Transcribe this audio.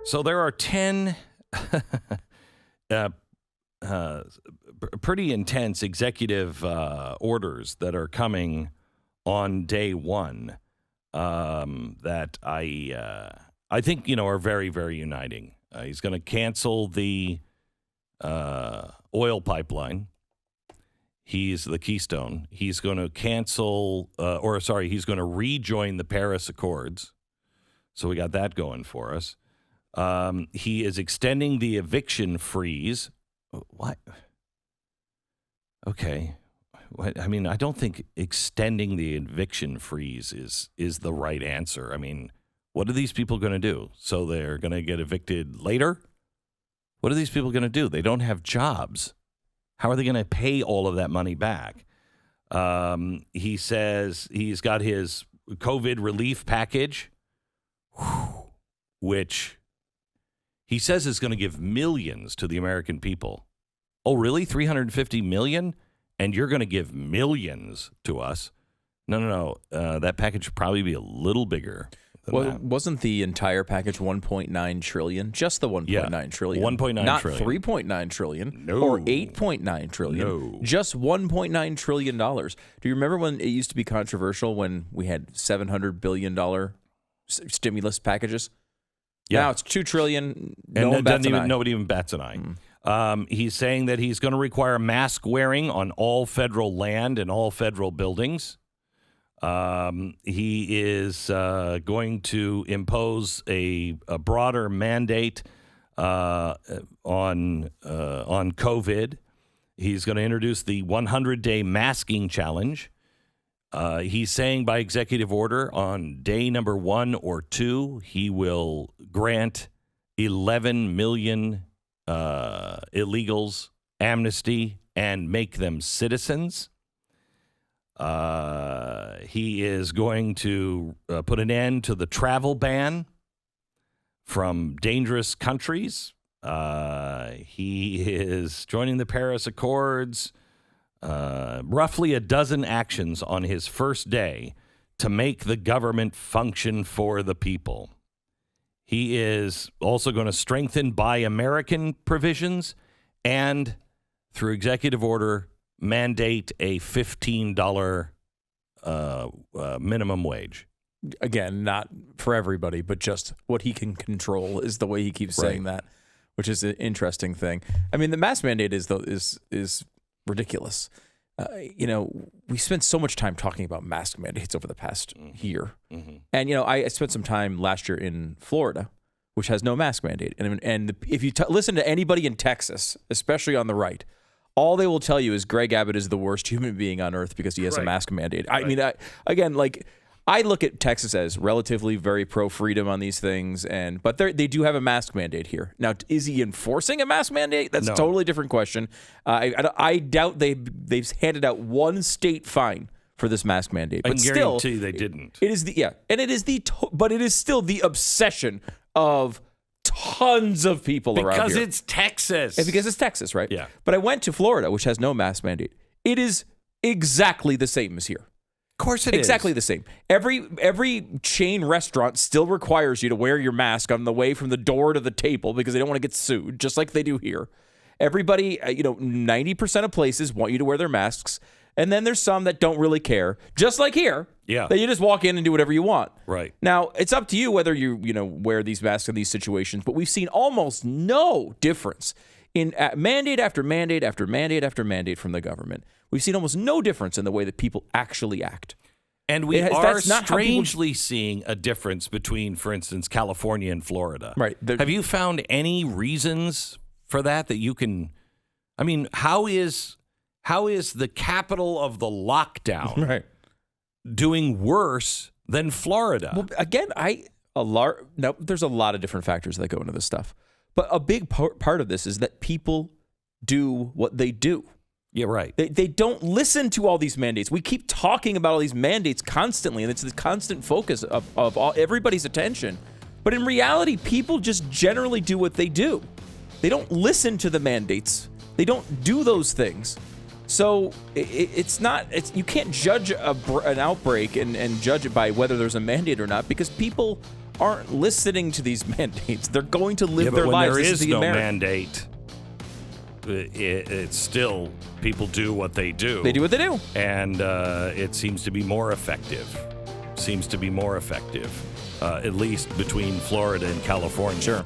So there are 10 pretty intense executive orders that are coming on day one that I think, are very, very uniting. He's going to cancel the oil pipeline. He's the Keystone. He's going to cancel, he's going to rejoin the Paris Accords. So we got that going for us. He is extending the eviction freeze. What? Okay. I mean, I don't think extending the eviction freeze is the right answer. I mean, what are these people going to do? So they're going to get evicted later? What are these people going to do? They don't have jobs. How are they going to pay all of that money back? He says he's got his COVID relief package, which he says is going to give millions to the American people. Oh, really? $350 million? And you're going to give millions to us? No. That package would probably be a little bigger. Well, wasn't the entire package 1.9 trillion? Just the 1.9 trillion. 1.9 not trillion. 3.9 trillion. No. Or 8.9 trillion. No. Just $1.9 trillion. Do you remember when it used to be controversial when we had $700 billion stimulus packages? Yeah. Now it's $2 trillion. Nobody even bats an eye. He's saying that he's going to require mask wearing on all federal land and all federal buildings. He is going to impose a broader mandate on COVID. He's going to introduce the 100-day masking challenge. He's saying by executive order on day number 1 or 2, he will grant 11 million illegals amnesty and make them citizens. He is going to put an end to the travel ban from dangerous countries. He is joining the Paris Accords. Roughly a dozen actions on his first day to make the government function for the people. He is also going to strengthen Buy American provisions and, through executive order, mandate a $15 minimum wage. Again, not for everybody, but just what he can control is the way he keeps saying that, which is an interesting thing. I mean, the mask mandate is ridiculous. We spent so much time talking about mask mandates over the past year. Mm-hmm. And, I spent some time last year in Florida, which has no mask mandate. And if you listen to anybody in Texas, especially on the right, all they will tell you is Greg Abbott is the worst human being on earth because he has a mask mandate. I mean, I look at Texas as relatively very pro-freedom on these things, but they do have a mask mandate here. Now, is he enforcing a mask mandate? That's a totally different question. I doubt they've handed out one state fine for this mask mandate. But I guarantee they didn't. It is but it is still the obsession of tons of people around here. Because it's Texas. And because it's Texas, right? Yeah. But I went to Florida, which has no mask mandate. It is exactly the same as here. Of course it is. Exactly the same. Every chain restaurant still requires you to wear your mask on the way from the door to the table because they don't want to get sued, just like they do here. Everybody, 90% of places want you to wear their masks. And then there's some that don't really care, just like here. Yeah. That you just walk in and do whatever you want. Right. Now, it's up to you whether you wear these masks in these situations, but we've seen almost no difference in mandate after mandate after mandate after mandate from the government. We've seen almost no difference in the way that people actually act. And we are strangely seeing a difference between, for instance, California and Florida. Right. Have you found any reasons for that you can? I mean, how is the capital of the lockdown doing worse than Florida? Well, again, there's a lot of different factors that go into this stuff. But a big part of this is that people do what they do. Yeah, right. They don't listen to all these mandates. We keep talking about all these mandates constantly, and it's the constant focus of everybody's attention. But in reality, people just generally do what they do. They don't listen to the mandates. They don't do those things. So you can't judge an outbreak and judge it by whether there's a mandate or not, because people aren't listening to these mandates. They're going to live their when lives. there This is the no American. mandate, it's still people do what they do. They do what they do. And it seems to be more effective. At least between Florida and California. Sure.